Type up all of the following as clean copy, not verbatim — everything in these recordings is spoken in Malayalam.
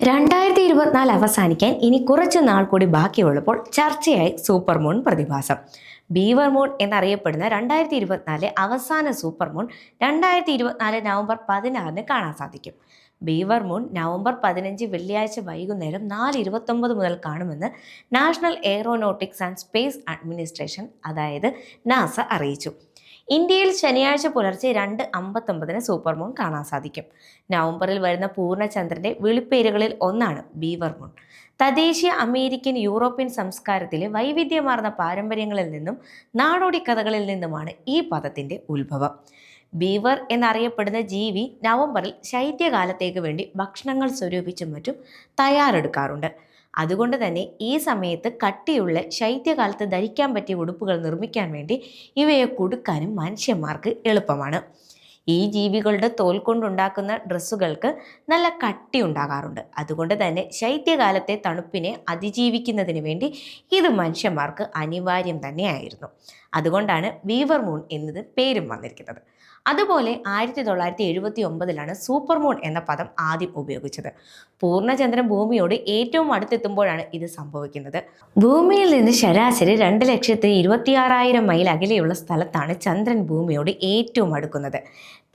2024 അവസാനിക്കാൻ ഇനി കുറച്ച് നാൾ കൂടി ബാക്കിയുള്ളപ്പോൾ ചർച്ചയായി സൂപ്പർ മൂൺ പ്രതിഭാസം. ബീവർ മൂൺ എന്നറിയപ്പെടുന്ന 2024 അവസാന സൂപ്പർ മൂൺ 2024 നവംബർ 16 കാണാൻ സാധിക്കും. ബീവർ മൂൺ നവംബർ 15 വെള്ളിയാഴ്ച വൈകുന്നേരം 4:29 മുതൽ കാണുമെന്ന് national aeronautics and space administration അതായത് നാസ അറിയിച്ചു. ഇന്ത്യയിൽ ശനിയാഴ്ച പുലർച്ചെ 2:59 സൂപ്പർ മൂൺ കാണാൻ സാധിക്കും. നവംബറിൽ വരുന്ന പൂർണ്ണചന്ദ്രന്റെ വിളിപ്പേരുകളിൽ ഒന്നാണ് ബീവർ മൂൺ. തദ്ദേശീയ അമേരിക്കൻ യൂറോപ്യൻ സംസ്കാരത്തിലെ വൈവിധ്യമാർന്ന പാരമ്പര്യങ്ങളിൽ നിന്നും നാടോടി കഥകളിൽ നിന്നുമാണ് ഈ പദത്തിന്റെ ഉത്ഭവം. ബീവർ എന്നറിയപ്പെടുന്ന ജീവി നവംബറിൽ ശൈത്യകാലത്തേക്ക് വേണ്ടി ഭക്ഷണങ്ങൾ സ്വരൂപിച്ചും മറ്റും തയ്യാറെടുക്കാറുണ്ട്. അതുകൊണ്ട് തന്നെ ഈ സമയത്ത് കട്ടിയുള്ള ശൈത്യകാലത്ത് ധരിക്കാൻ പറ്റിയ ഉടുപ്പുകൾ നിർമ്മിക്കാൻ വേണ്ടി ഇവയെ കൊടുക്കാനും മനുഷ്യന്മാർക്ക് എളുപ്പമാണ്. ഈ ജീവികളുടെ തോൽ കൊണ്ടുണ്ടാക്കുന്ന ഡ്രസ്സുകൾക്ക് നല്ല കട്ടി ഉണ്ടാകാറുണ്ട്. അതുകൊണ്ട് തന്നെ ശൈത്യകാലത്തെ തണുപ്പിനെ അതിജീവിക്കുന്നതിന് വേണ്ടി ഇത് മനുഷ്യന്മാർക്ക് അനിവാര്യം തന്നെയായിരുന്നു. അതുകൊണ്ടാണ് ബീവർ മൂൺ എന്നത് പേരും വന്നിരിക്കുന്നത്. അതുപോലെ 1979 സൂപ്പർ മൂൺ എന്ന പദം ആദ്യം ഉപയോഗിച്ചത്. പൂർണ്ണചന്ദ്രൻ ഭൂമിയോട് ഏറ്റവും അടുത്തെത്തുമ്പോഴാണ് ഇത് സംഭവിക്കുന്നത്. ഭൂമിയിൽ നിന്ന് ശരാശരി 2,26,000 മൈൽ അകലെയുള്ള സ്ഥലത്താണ് ചന്ദ്രൻ ഭൂമിയോട് ഏറ്റവും അടുക്കുന്നത്.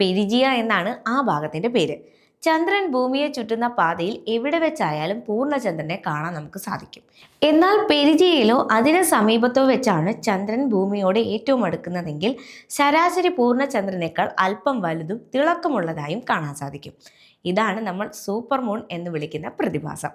പെരിജിയ എന്നാണ് ആ ഭാഗത്തിന്റെ പേര്. ചന്ദ്രൻ ഭൂമിയെ ചുറ്റുന്ന പാതയിൽ എവിടെ വെച്ചായാലും പൂർണ്ണചന്ദ്രനെ കാണാൻ നമുക്ക് സാധിക്കും. എന്നാൽ പെരിജിയയിലോ അതിന് സമീപത്തോ വെച്ചാണ് ചന്ദ്രൻ ഭൂമിയോട് ഏറ്റവും അടുക്കുന്നതെങ്കിൽ ശരാശരി പൂർണ്ണചന്ദ്രനേക്കാൾ അല്പം വലുതും തിളക്കമുള്ളതായും കാണാൻ സാധിക്കും. ഇതാണ് നമ്മൾ സൂപ്പർ മൂൺ എന്ന് വിളിക്കുന്ന പ്രതിഭാസം.